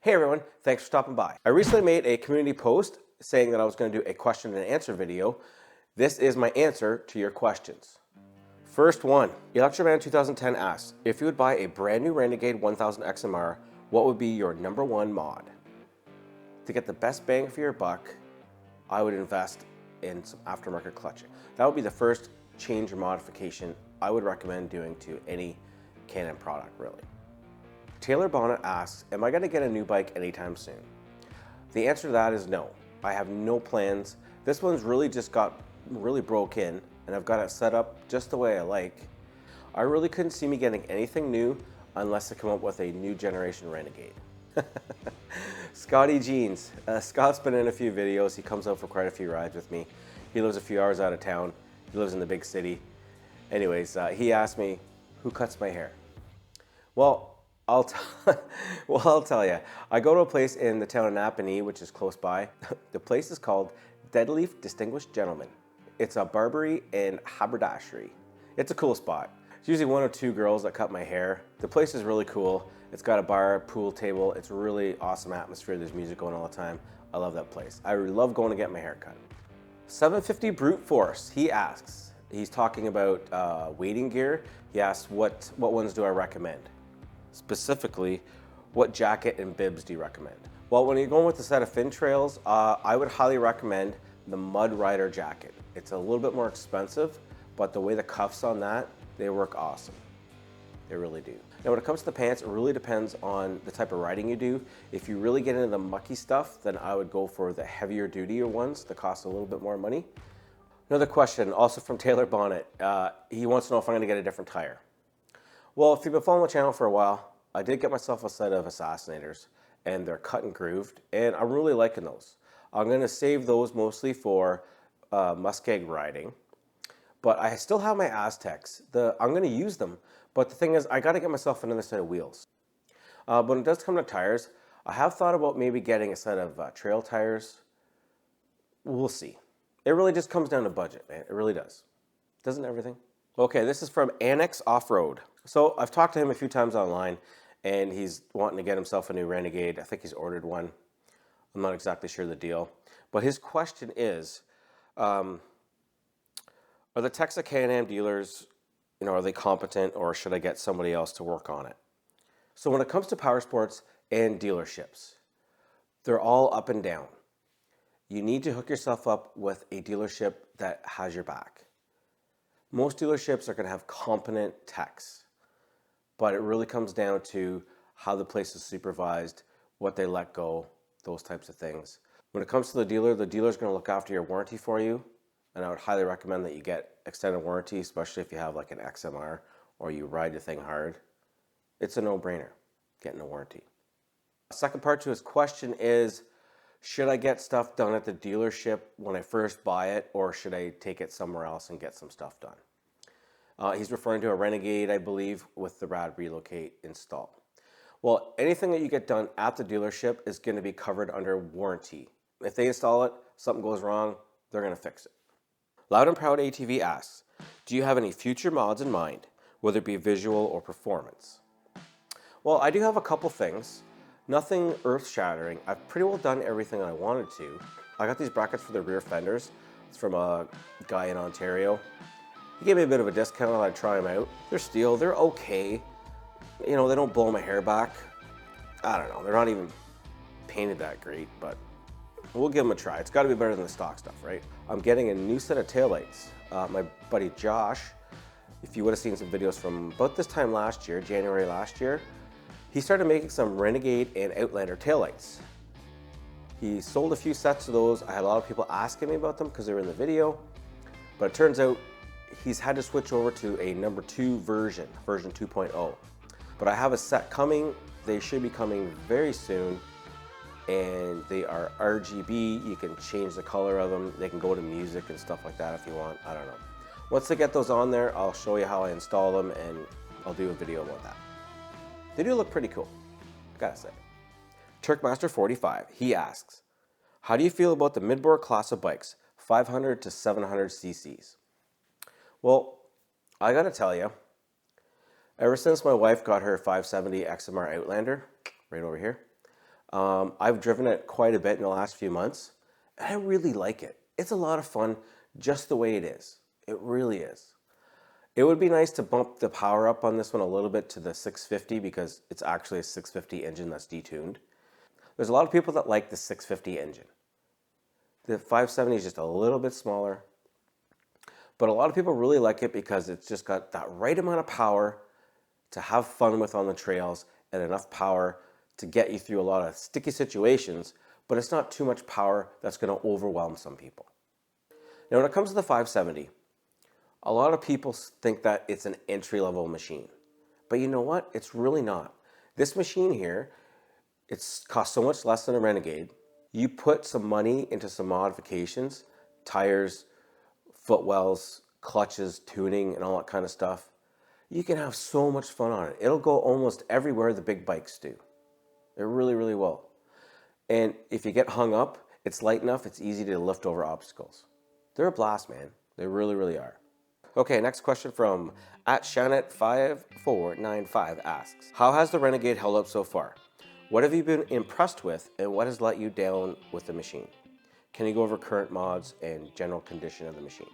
Hey everyone, thanks for stopping by. I recently made a community post saying that I was going to do a question and answer video. This is my answer to your questions. First one, Electroman 2010 asks, if you would buy a brand new Renegade 1000 XMR, what would be your #1 mod? To get the best bang for your buck, I would invest in some aftermarket clutching. That would be the first change or modification I would recommend doing to any Can Am product, really. Taylor Bonnet asks, am I going to get a new bike anytime soon? The answer to that is no. I have no plans. This one's really just got really broke in and I've got it set up just the way I like. I really couldn't see me getting anything new unless they come up with a new generation Renegade. Scotty Jeans. Scott's been in a few videos. He comes out for quite a few rides with me. He lives a few hours out of town. He lives in the big city. Anyways, he asked me, who cuts my hair? Well, I'll tell you. I go to a place in the town of Napanee, which is close by. The place is called Deadleaf Distinguished Gentleman. It's a barbery and haberdashery. It's a cool spot. It's usually one or two girls that cut my hair. The place is really cool. It's got a bar, pool table. It's a really awesome atmosphere. There's music going all the time. I love that place. I really love going to get my hair cut. 750 Brute Force, he asks. He's talking about wading gear. He asks, what ones do I recommend? Specifically, what jacket and bibs do you recommend? Well, when you're going with a set of fin trails, I would highly recommend the Mud Rider jacket. It's a little bit more expensive, but the way the cuffs on that, they work awesome. They really do. Now, when it comes to the pants, it really depends on the type of riding you do. If you really get into the mucky stuff, then I would go for the heavier duty ones that cost a little bit more money. Another question, also from Taylor Bonnet. He wants to know if I'm gonna get a different tire. Well, if you've been following the channel for a while, I did get myself a set of Assassinators, and they're cut and grooved, and I'm really liking those. I'm gonna save those mostly for muskeg riding, but I still have my Aztecs. I'm gonna use them, but the thing is, I gotta get myself another set of wheels. When it does come to tires, I have thought about maybe getting a set of trail tires. We'll see. It really just comes down to budget, man. It really does. Doesn't everything? Okay, this is from Annex Off-Road. So I've talked to him a few times online, and he's wanting to get himself a new Renegade. I think he's ordered one. I'm not exactly sure the deal. But his question is, are the Texas Can Am dealers, are they competent, or should I get somebody else to work on it? So when it comes to power sports and dealerships, they're all up and down. You need to hook yourself up with a dealership that has your back. Most dealerships are going to have competent techs, but it really comes down to how the place is supervised, what they let go, those types of things. When it comes to the dealer's going to look after your warranty for you, and I would highly recommend that you get extended warranty, especially if you have like an XMR or you ride your thing hard. It's a no-brainer getting a warranty. Second part to his question is, should I get stuff done at the dealership when I first buy it, or should I take it somewhere else and get some stuff done? He's referring to a Renegade, I believe, with the Rad Relocate install. Well, anything that you get done at the dealership is going to be covered under warranty. If they install it, something goes wrong, they're going to fix it. Loud and Proud ATV asks, do you have any future mods in mind, whether it be visual or performance? Well, I do have a couple things. Nothing earth-shattering. I've pretty well done everything I wanted to. I got these brackets for the rear fenders. It's from a guy in Ontario. He gave me a bit of a discount and I'd try them out. They're steel, they're okay. They don't blow my hair back. I don't know, they're not even painted that great, but we'll give them a try. It's gotta be better than the stock stuff, right? I'm getting a new set of taillights. My buddy Josh, if you would have seen some videos from about this time last year, January last year, he started making some Renegade and Outlander taillights. He sold a few sets of those. I had a lot of people asking me about them because they were in the video, but it turns out he's had to switch over to a #2 version 2.0. But I have a set coming. They should be coming very soon, and they are RGB. You can change the color of them. They can go to music and stuff like that if you want. I don't know. Once I get those on there, I'll show you how I install them, and I'll do a video about that. They do look pretty cool, I gotta say. Turkmaster 45, he asks, how do you feel about the mid-bore class of bikes, 500 to 700 cc's? Well, I gotta tell you, ever since my wife got her 570 XMR Outlander, right over here, I've driven it quite a bit in the last few months, and I really like it. It's a lot of fun just the way it is. It really is. It would be nice to bump the power up on this one a little bit to the 650 because it's actually a 650 engine that's detuned. There's a lot of people that like the 650 engine. The 570 is just a little bit smaller, but a lot of people really like it because it's just got that right amount of power to have fun with on the trails and enough power to get you through a lot of sticky situations, but it's not too much power that's going to overwhelm some people. Now, when it comes to the 570, a lot of people think that it's an entry-level machine, but you know what? It's really not. This machine here, it's cost so much less than a Renegade. You put some money into some modifications, tires, footwells, clutches, tuning, and all that kind of stuff. You can have so much fun on it. It'll go almost everywhere the big bikes do. It really, really will. And if you get hung up, it's light enough, it's easy to lift over obstacles. They're a blast, man. They really, really are. Okay, next question from @Shannet5495 asks, how has the Renegade held up so far? What have you been impressed with and what has let you down with the machine? Can you go over current mods and general condition of the machine?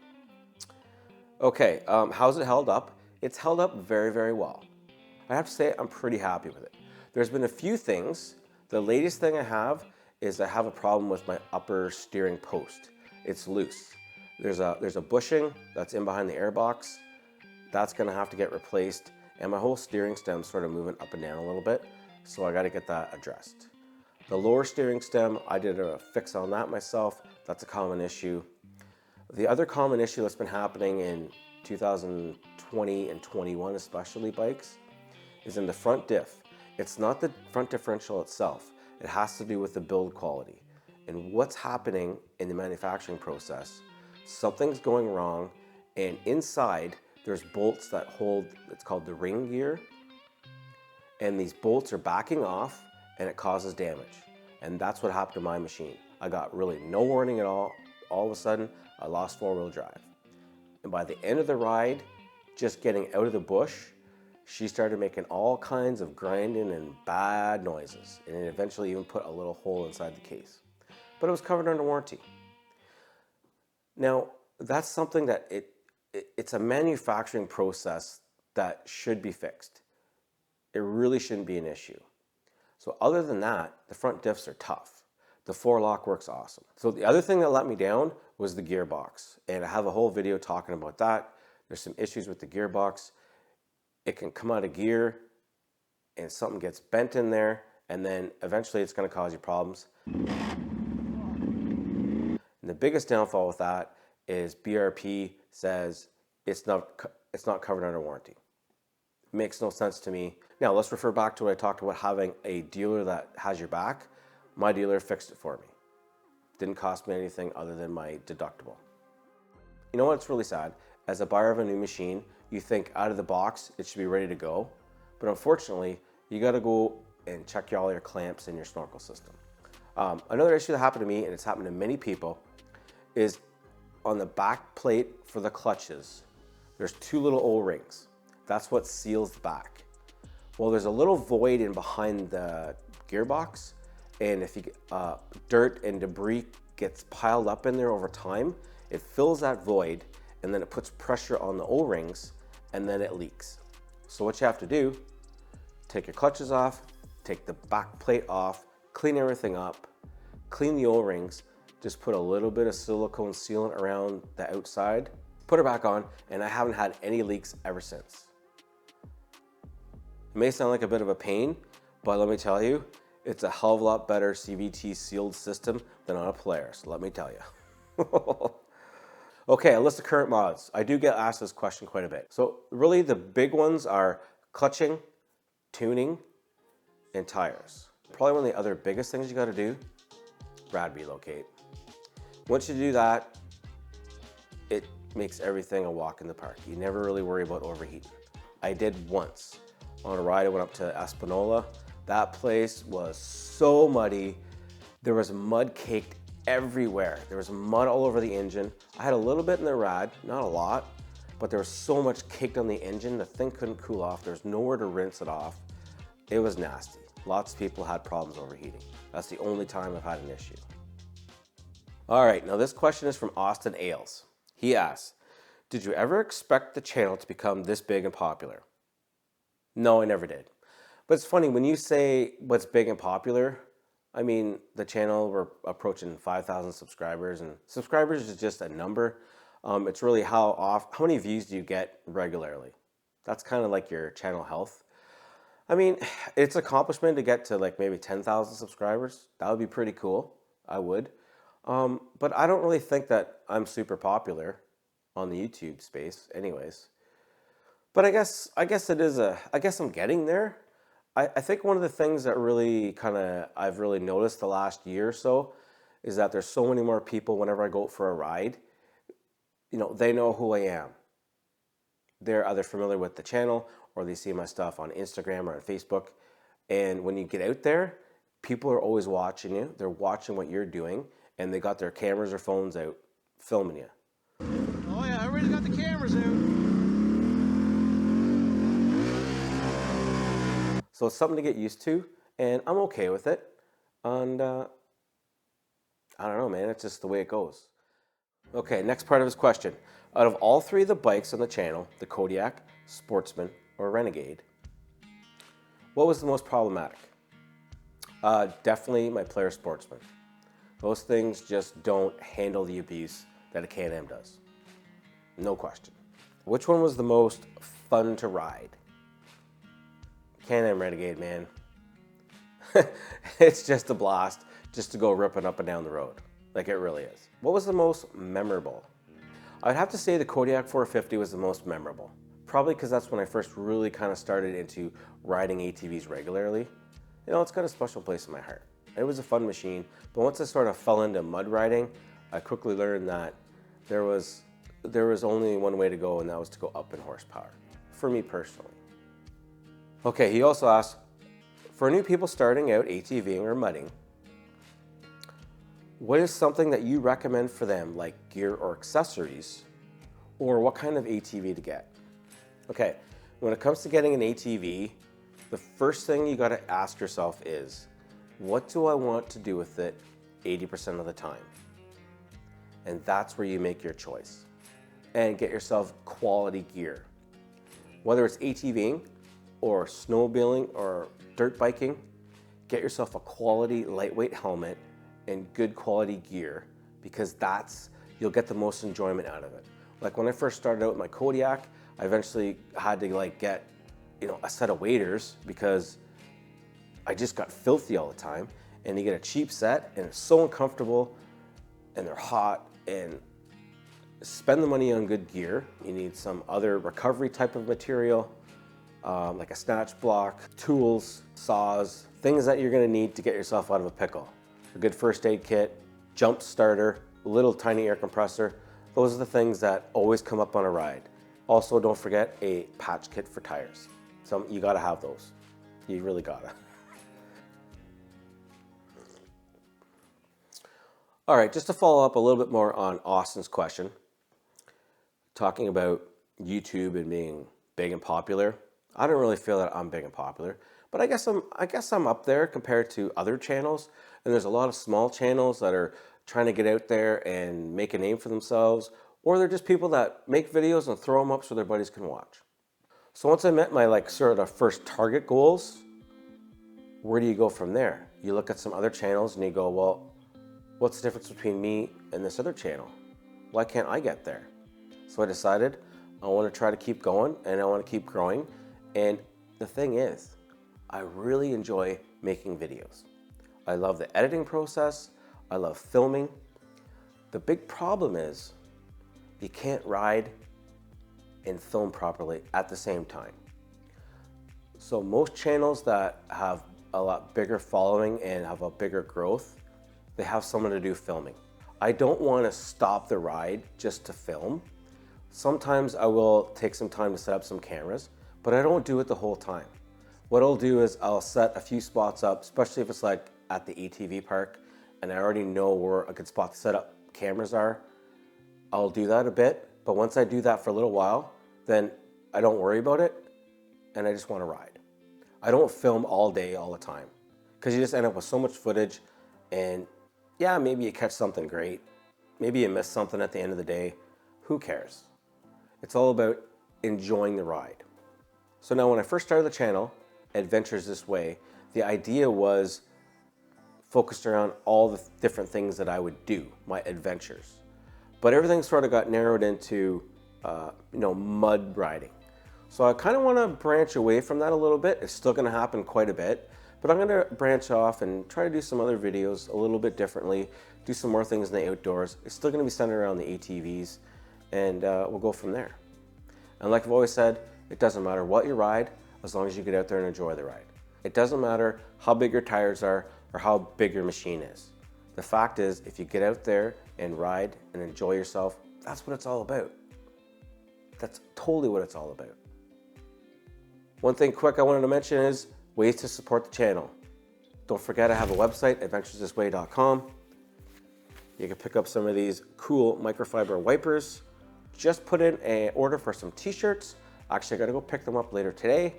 Okay, how's it held up? It's held up very, very well. I have to say I'm pretty happy with it. There's been a few things. The latest thing I have is I have a problem with my upper steering post. It's loose. There's a bushing that's in behind the airbox. That's gonna have to get replaced. And my whole steering stem's sort of moving up and down a little bit. So I gotta get that addressed. The lower steering stem, I did a fix on that myself. That's a common issue. The other common issue that's been happening in 2020 and 21 especially bikes is in the front diff. It's not the front differential itself. It has to do with the build quality. And what's happening in the manufacturing process, something's going wrong, and inside there's bolts that hold, it's called the ring gear, and these bolts are backing off and it causes damage. And that's what happened to my machine. I got really no warning at all. All of a sudden, I lost four-wheel drive. And by the end of the ride, just getting out of the bush, she started making all kinds of grinding and bad noises. And it eventually even put a little hole inside the case. But it was covered under warranty. Now, that's something that it's a manufacturing process that should be fixed. It really shouldn't be an issue. So other than that, the front diffs are tough. The four-lock works awesome. So the other thing that let me down was the gearbox. And I have a whole video talking about that. There's some issues with the gearbox. It can come out of gear and something gets bent in there, and then eventually it's going to cause you problems. And the biggest downfall with that is BRP says it's not covered under warranty. It makes no sense to me. Now let's refer back to what I talked about, having a dealer that has your back. My dealer fixed it for me. Didn't cost me anything other than my deductible. You know what's really sad? As a buyer of a new machine, you think out of the box it should be ready to go, but unfortunately you got to go and check all your clamps and your snorkel system. Another issue that happened to me, and it's happened to many people, is on the back plate for the clutches, there's two little O-rings. That's what seals the back. Well, there's a little void in behind the gearbox, and if you dirt and debris gets piled up in there over time, it fills that void, and then it puts pressure on the O-rings, and then it leaks. So what you have to do, take your clutches off, take the back plate off, clean everything up, clean the O-rings, just put a little bit of silicone sealant around the outside, put it back on, and I haven't had any leaks ever since. It may sound like a bit of a pain, but let me tell you, it's a hell of a lot better CVT sealed system than on a Polaris, let me tell you. Okay, a list of current mods. I do get asked this question quite a bit. So really the big ones are clutching, tuning, and tires. Probably one of the other biggest things you gotta do, rad relocate. Once you do that, it makes everything a walk in the park. You never really worry about overheating. I did once. On a ride, I went up to Espanola. That place was so muddy. There was mud caked everywhere. There was mud all over the engine. I had a little bit in the rad, not a lot, but there was so much caked on the engine, the thing couldn't cool off. There was nowhere to rinse it off. It was nasty. Lots of people had problems overheating. That's the only time I've had an issue. All right, now this question is from Austin Ailes. He asks, did you ever expect the channel to become this big and popular? No, I never did. But it's funny, when you say what's big and popular, I mean, the channel, we're approaching 5,000 subscribers, and subscribers is just a number. It's really how many views do you get regularly? That's kind of like your channel health. I mean, it's an accomplishment to get to like maybe 10,000 subscribers. That would be pretty cool. I would. But I don't really think that I'm super popular on the YouTube space anyways. But I guess I guess I'm getting there. I think one of the things that really I've really noticed the last year or so is that there's so many more people whenever I go for a ride, they know who I am. They're either familiar with the channel or they see my stuff on Instagram or on Facebook. And when you get out there, people are always watching you. They're watching what you're doing and they got their cameras or phones out filming you. Oh yeah, everybody's got the cameras out. So it's something to get used to, and I'm okay with it. And I don't know, man, it's just the way it goes. Okay, next part of his question. Out of all three of the bikes on the channel, the Kodiak, Sportsman, or Renegade, what was the most problematic? Definitely my Player Sportsman. Those things just don't handle the abuse that a Can Am does. No question. Which one was the most fun to ride? Can Am Renegade, man. It's just a blast just to go ripping up and down the road. Like it really is. What was the most memorable? I'd have to say the Kodiak 450 was the most memorable. Probably because that's when I first really kind of started into riding ATVs regularly. It's got a special place in my heart. It was a fun machine, but once I sort of fell into mud riding, I quickly learned that there was only one way to go, and that was to go up in horsepower, for me personally. Okay, he also asked, for new people starting out ATVing or mudding, what is something that you recommend for them, like gear or accessories, or what kind of ATV to get? Okay, when it comes to getting an ATV, the first thing you gotta ask yourself is, what do I want to do with it 80% of the time? And that's where you make your choice. And get yourself quality gear. Whether it's ATVing, or snowmobiling, or dirt biking, get yourself a quality lightweight helmet and good quality gear, because you'll get the most enjoyment out of it. Like when I first started out with my Kodiak, I eventually had to get a set of waders because I just got filthy all the time. And you get a cheap set and it's so uncomfortable and they're hot, and spend the money on good gear. You need some other recovery type of material, like a snatch block, tools, saws, things that you're gonna need to get yourself out of a pickle. A good first aid kit, jump starter, a little tiny air compressor. Those are the things that always come up on a ride. Also, don't forget a patch kit for tires. You gotta have those. You really gotta. All right, just to follow up a little bit more on Austin's question, talking about YouTube and being big and popular. I don't really feel that I'm big and popular, but I guess I'm up there compared to other channels. And there's a lot of small channels that are trying to get out there and make a name for themselves, or they're just people that make videos and throw them up so their buddies can watch. So once I met my sort of first target goals, where do you go from there? You look at some other channels and you go, well, what's the difference between me and this other channel? Why can't I get there? So I decided I want to try to keep going and I want to keep growing. And the thing is, I really enjoy making videos. I love the editing process. I love filming. The big problem is you can't ride and film properly at the same time. So most channels that have a lot bigger following and have a bigger growth, they have someone to do filming. I don't want to stop the ride just to film. Sometimes I will take some time to set up some cameras, but I don't do it the whole time. What I'll do is I'll set a few spots up, especially if it's like at the ATV park and I already know where a good spot to set up cameras are. I'll do that a bit, but once I do that for a little while, then I don't worry about it and I just want to ride. I don't film all day, all the time, because you just end up with so much footage, and yeah, maybe you catch something great. Maybe you miss something at the end of the day. Who cares? It's all about enjoying the ride. So now when I first started the channel, Adventures This Way, the idea was focused around all the different things that I would do, my adventures. But everything sort of got narrowed into, mud riding. So I kind of want to branch away from that a little bit. It's still going to happen quite a bit, but I'm going to branch off and try to do some other videos a little bit differently, do some more things in the outdoors. It's still going to be centered around the ATVs, and we'll go from there. And like I've always said, it doesn't matter what you ride, as long as you get out there and enjoy the ride. It doesn't matter how big your tires are or how big your machine is. The fact is, if you get out there and ride and enjoy yourself, that's what it's all about. That's totally what it's all about. One thing quick I wanted to mention is ways to support the channel. Don't forget I have a website, adventuresthisway.com. You can pick up some of these cool microfiber wipers. Just put in an order for some t-shirts. Actually, I gotta go pick them up later today.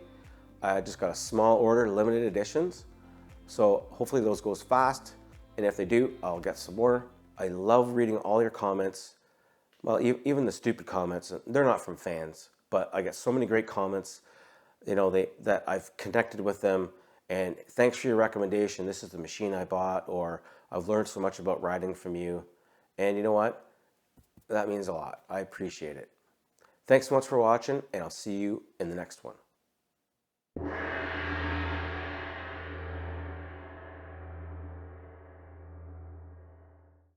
I just got a small order, limited editions. So hopefully those goes fast. And if they do, I'll get some more. I love reading all your comments. Well, even the stupid comments, they're not from fans, but I get so many great comments, that I've connected with them, and thanks for your recommendation. This is the machine I bought, or I've learned so much about riding from you. And you know what? That means a lot. I appreciate it. Thanks so much for watching, and I'll see you in the next one.